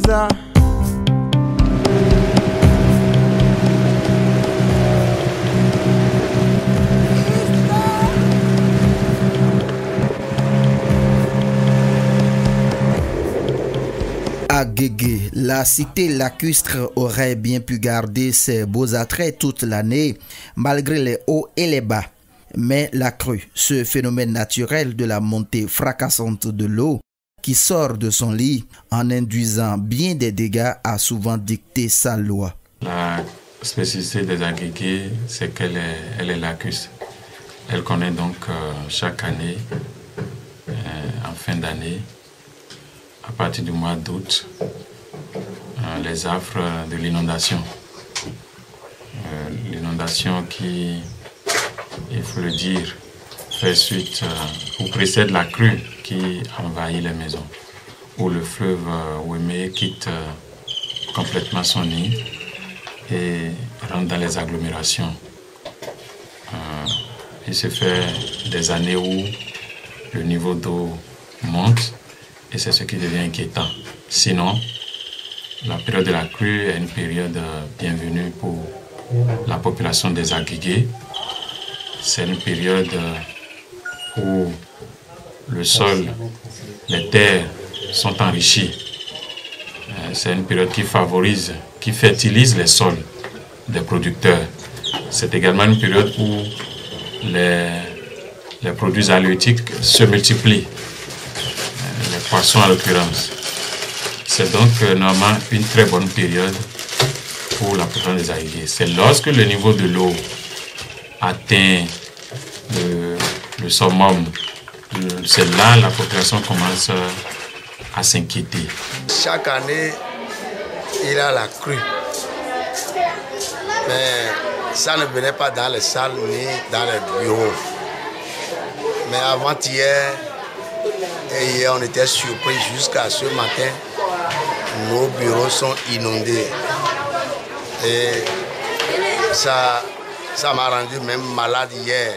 Giza. À Guégué, la cité lacustre aurait bien pu garder ses beaux attraits toute l'année, malgré les hauts et les bas. Mais la crue, ce phénomène naturel de la montée fracassante de l'eau, qui sort de son lit en induisant bien des dégâts, a souvent dicté sa loi. La spécificité des Aguégués, c'est qu'elle est lacustre. Elle connaît donc chaque année, en fin d'année, à partir du mois d'août, les affres de l'inondation. L'inondation qui, il faut le dire, fait suite ou précède la crue qui envahit les maisons, où le fleuve Ouémé quitte complètement son nid et rentre dans les agglomérations. Il se fait des années où le niveau d'eau monte et c'est ce qui devient inquiétant. Sinon, la période de la crue est une période bienvenue pour la population des Aguégués. C'est une période où le sol, les terres sont enrichies. C'est une période qui favorise, qui fertilise les sols des producteurs. C'est également une période où les produits halieutiques se multiplient, les poissons en l'occurrence. C'est donc normalement une très bonne période pour la population des Aguégués. C'est lorsque le niveau de l'eau atteint le summum, c'est là la population commence à s'inquiéter. Chaque année, il y a la crue. Mais ça ne venait pas dans les salles ni dans les bureaux. Mais avant-hier et hier, on était surpris jusqu'à ce matin. Nos bureaux sont inondés. Et ça m'a rendu même malade hier.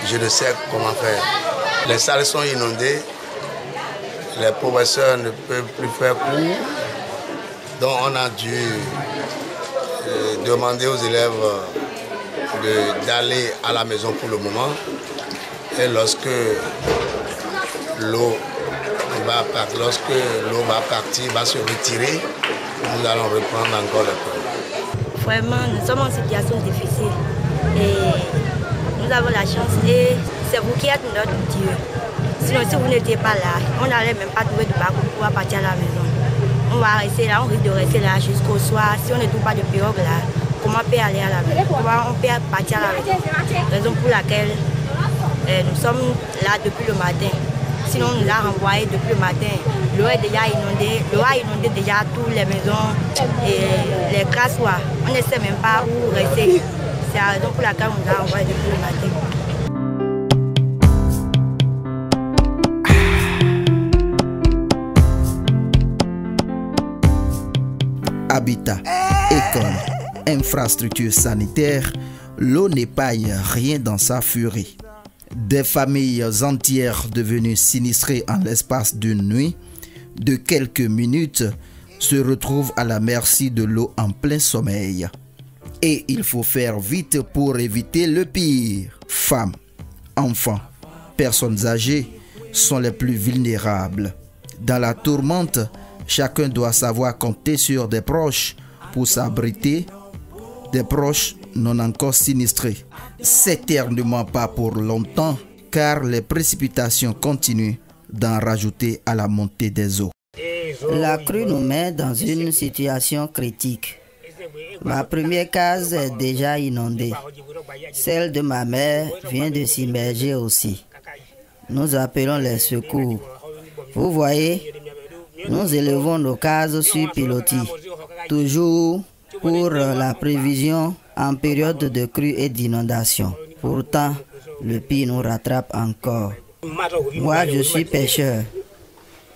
Je ne sais comment faire. Les salles sont inondées. Les professeurs ne peuvent plus faire cours. Donc on a dû demander aux élèves d'aller à la maison pour le moment. Et lorsque l'eau va partir, va se retirer, nous allons reprendre encore le cours. Vraiment, nous sommes en situation difficile. Et nous avons la chance et c'est vous qui êtes notre Dieu. Sinon, si vous n'étiez pas là, on n'allait même pas trouver de bac pour pouvoir partir à la maison. On va rester là, on risque de rester là jusqu'au soir. Si on ne trouve pas de pirogue là, comment on peut aller à la maison? Comment on peut partir à la maison? Raison pour laquelle nous sommes là depuis le matin. Sinon, on nous a renvoyés depuis le matin. L'eau est déjà inondée. L'eau a inondé déjà toutes les maisons et les crassoirs. On ne sait même pas où rester. C'est la raison pour laquelle on nous a renvoyés depuis le matin. Habitat, école, infrastructures sanitaires, l'eau n'épaille rien dans sa furie. Des familles entières devenues sinistrées en l'espace d'une nuit, de quelques minutes, se retrouvent à la merci de l'eau en plein sommeil. Et il faut faire vite pour éviter le pire. Femmes, enfants, personnes âgées sont les plus vulnérables. Dans la tourmente, chacun doit savoir compter sur des proches pour s'abriter, des proches non encore sinistrés. Certainement pas pour longtemps, car les précipitations continuent d'en rajouter à la montée des eaux. La crue nous met dans une situation critique. Ma première case est déjà inondée. Celle de ma mère vient de s'immerger aussi. Nous appelons les secours. Vous voyez, nous élevons nos cases sur pilotis, toujours pour la prévision en période de crue et d'inondation. Pourtant, le pire nous rattrape encore. Moi, je suis pêcheur.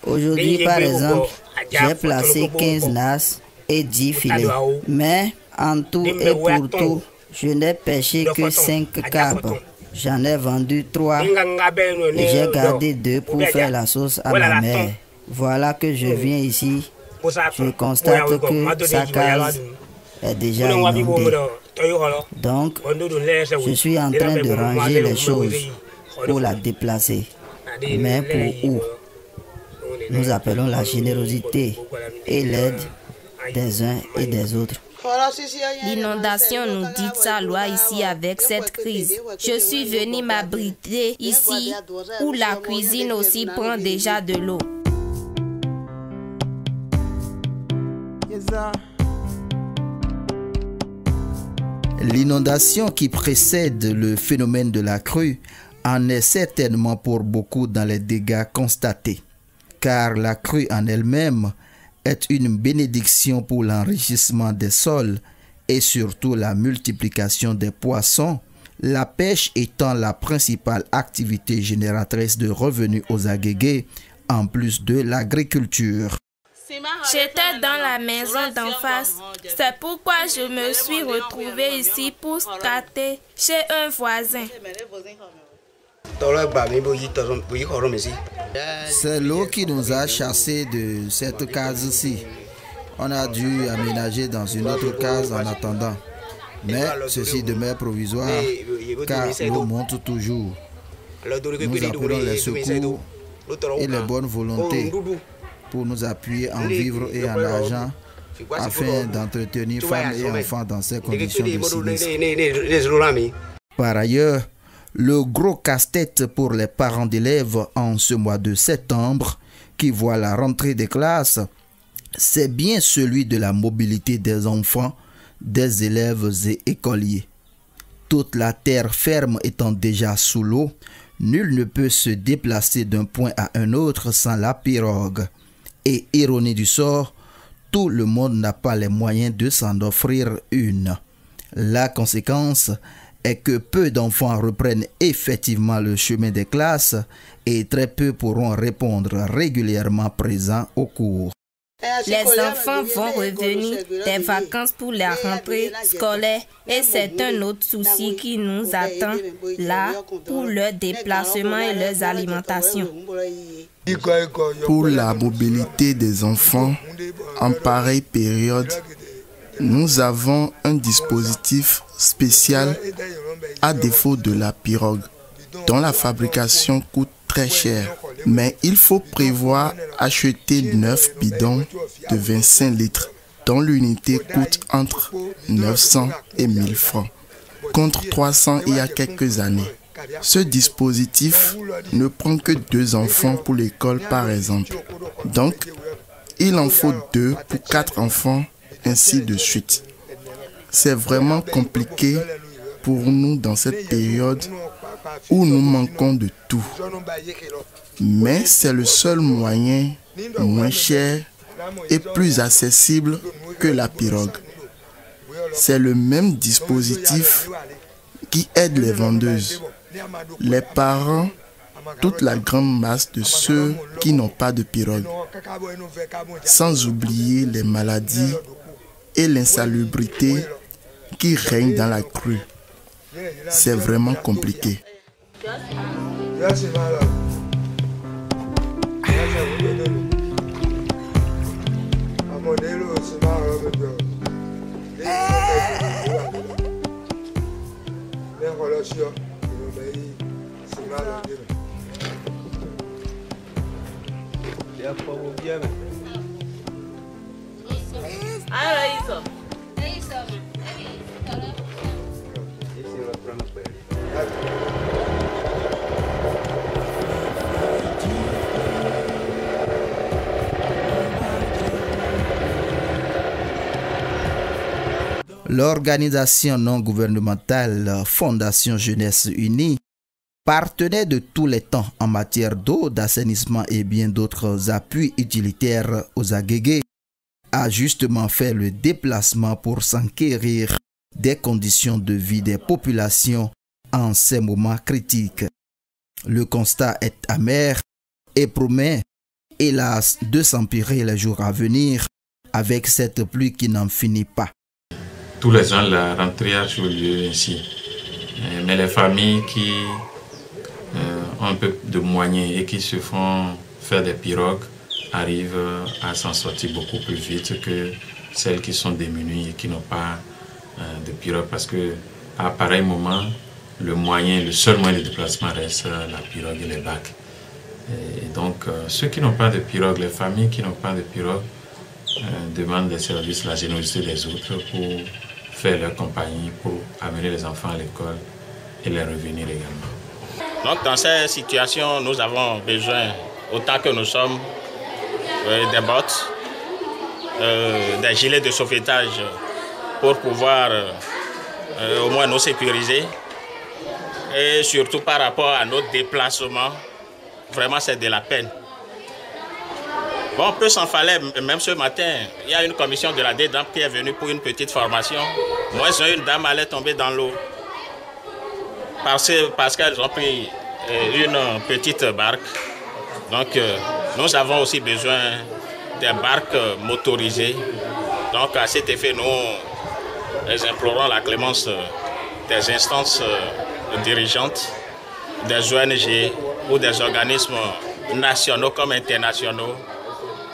Aujourd'hui, par exemple, j'ai placé 15 nasses et 10 filets. Mais en tout et pour tout, je n'ai pêché que 5 carpes. J'en ai vendu 3 et j'ai gardé 2 pour faire la sauce à ma mère. Voilà que je viens ici, je constate que sa case est déjà inondée. Donc, je suis en train de ranger les choses pour la déplacer. Mais pour où? Nous appelons la générosité et l'aide des uns et des autres. L'inondation nous dit sa loi ici avec cette crise. Je suis venu m'abriter ici où la cuisine aussi prend déjà de l'eau. L'inondation qui précède le phénomène de la crue en est certainement pour beaucoup dans les dégâts constatés, car la crue en elle-même est une bénédiction pour l'enrichissement des sols et surtout la multiplication des poissons, la pêche étant la principale activité génératrice de revenus aux Agégués, en plus de l'agriculture. J'étais dans la maison d'en face. C'est pourquoi je me suis retrouvée ici pour squatter chez un voisin. C'est l'eau qui nous a chassés de cette case-ci. On a dû aménager dans une autre case en attendant. Mais ceci demeure provisoire car l'eau monte toujours. Nous appelons les secours et les bonnes volontés pour nous appuyer en vivres et en argent afin d'entretenir femmes et enfants dans ces conditions de sinistre. Par ailleurs, le gros casse-tête pour les parents d'élèves en ce mois de septembre, qui voit la rentrée des classes, c'est bien celui de la mobilité des enfants, des élèves et écoliers. Toute la terre ferme étant déjà sous l'eau, nul ne peut se déplacer d'un point à un autre sans la pirogue. Et ironie du sort, tout le monde n'a pas les moyens de s'en offrir une. La conséquence est que peu d'enfants reprennent effectivement le chemin des classes et très peu pourront répondre régulièrement présents au cours. Les enfants vont revenir des vacances pour la rentrée scolaire et c'est un autre souci qui nous attend là pour leur déplacement et leur alimentation. Pour la mobilité des enfants en pareille période, nous avons un dispositif spécial à défaut de la pirogue, dont la fabrication coûte très cher. Mais il faut prévoir acheter 9 bidons de 25 litres, dont l'unité coûte entre 900 et 1000 francs, contre 300 il y a quelques années. Ce dispositif ne prend que 2 enfants pour l'école par exemple. Donc, il en faut 2 pour 4 enfants, ainsi de suite. C'est vraiment compliqué pour nous dans cette période où nous manquons de tout. Mais c'est le seul moyen moins cher et plus accessible que la pirogue. C'est le même dispositif qui aide les vendeuses, les parents, toute la grande masse de ceux qui n'ont pas de pirogue, sans oublier les maladies et l'insalubrité qui règnent dans la crue. C'est vraiment compliqué. L'organisation non gouvernementale Fondation Jeunesse Unie, partenaire de tous les temps en matière d'eau, d'assainissement et bien d'autres appuis utilitaires aux Agégués, a justement fait le déplacement pour s'enquérir des conditions de vie des populations en ces moments critiques. Le constat est amer et promet, hélas, de s'empirer les jours à venir avec cette pluie qui n'en finit pas. Tous les ans, la rentrée a eu lieu ainsi. Mais les familles qui ont un peu de moyens et qui se font faire des pirogues arrivent à s'en sortir beaucoup plus vite que celles qui sont démunies et qui n'ont pas de pirogue, parce que à pareil moment, le seul moyen de déplacement reste la pirogue et les bacs. Et donc, ceux qui n'ont pas de pirogue, les familles qui n'ont pas de pirogue, demandent des services, la générosité des autres pour faire leur compagnie, pour amener les enfants à l'école et les revenir également. Donc, dans cette situation, nous avons besoin, autant que nous sommes, des bottes, des gilets de sauvetage pour pouvoir au moins nous sécuriser. Et surtout par rapport à notre déplacement, vraiment c'est de la peine. Bon, peu s'en fallait, même ce matin, il y a une commission de la DEDAMP qui est venue pour une petite formation. Moi, une dame allait tomber dans l'eau parce qu'elles ont pris une petite barque. Donc, nous avons aussi besoin des barques motorisées. Donc, à cet effet, nous implorons la clémence des instances dirigeantes, des ONG ou des organismes nationaux comme internationaux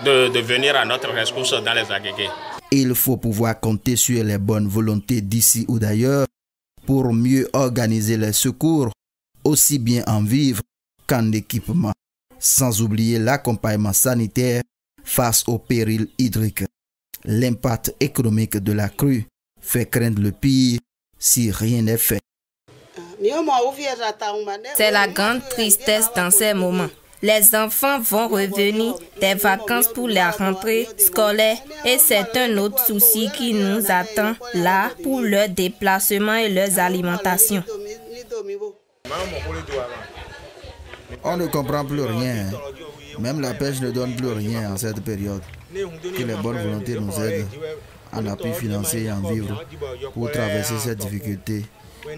de venir à notre rescousse dans les Agégués. Il faut pouvoir compter sur les bonnes volontés d'ici ou d'ailleurs pour mieux organiser les secours, aussi bien en vivres qu'en équipement, sans oublier l'accompagnement sanitaire face aux périls hydriques. L'impact économique de la crue fait craindre le pire si rien n'est fait. C'est la grande tristesse dans ces moments. Les enfants vont revenir des vacances pour la rentrée scolaire et c'est un autre souci qui nous attend là pour leur déplacement et leur alimentation. On ne comprend plus rien. Même la pêche ne donne plus rien en cette période. Que les bonnes volontés nous aident en appui financier et en vivre pour traverser cette difficulté.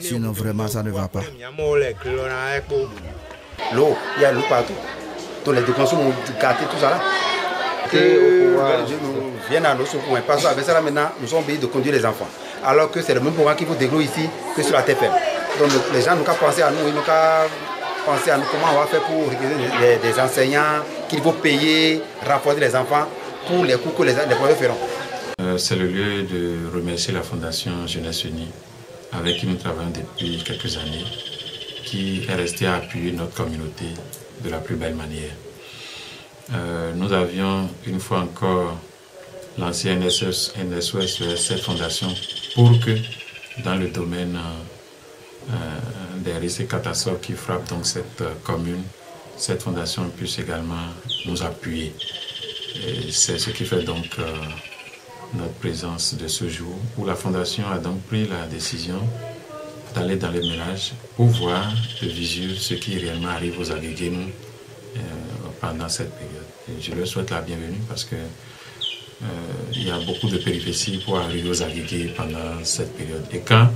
Sinon, vraiment, ça ne va pas. L'eau, il y a l'eau partout. Tous les dépenses sont gâtés, tout ça là. Nous viennent à nos secours. Parce qu'avec ça là maintenant, nous sommes obligés de conduire les enfants. Alors que c'est le même programme qu'il faut de l'eau ici que sur la TFM. Donc les gens n'ont qu'à penser à nous, ils n'ont qu'à penser à nous comment on va faire pour recruter des enseignants, qu'il faut payer, rapporter les enfants pour les coûts que les professeurs feront. C'est le lieu de remercier la Fondation Jeunesse Unie, avec qui nous travaillons depuis quelques années, qui est restée à appuyer notre communauté de la plus belle manière. Nous avions une fois encore lancé un SOS vers cette fondation pour que dans le domaine des risques et catastrophes qui frappent donc cette commune, cette fondation puisse également nous appuyer. C'est ce qui fait donc notre présence de ce jour, où la fondation a donc pris la décision d'aller dans les ménages pour voir de visu ce qui réellement arrive aux Agégués pendant cette période. Et je leur souhaite la bienvenue parce que il y a beaucoup de péripéties pour arriver aux Agégués pendant cette période. Et quand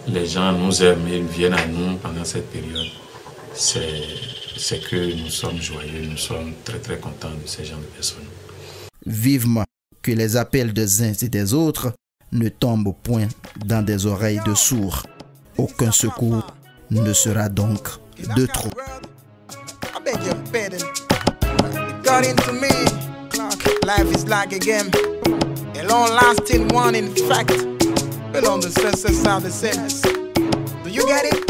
les gens nous aiment et viennent à nous pendant cette période, c'est que nous sommes joyeux, nous sommes très très contents de ces gens de personnes. Vivement que les appels des uns et des autres ne tombent point dans des oreilles de sourds. Aucun secours ne sera donc de trop. Life is like a game, a long-lasting one. In fact, belong to the sense of the sense. Do you get it?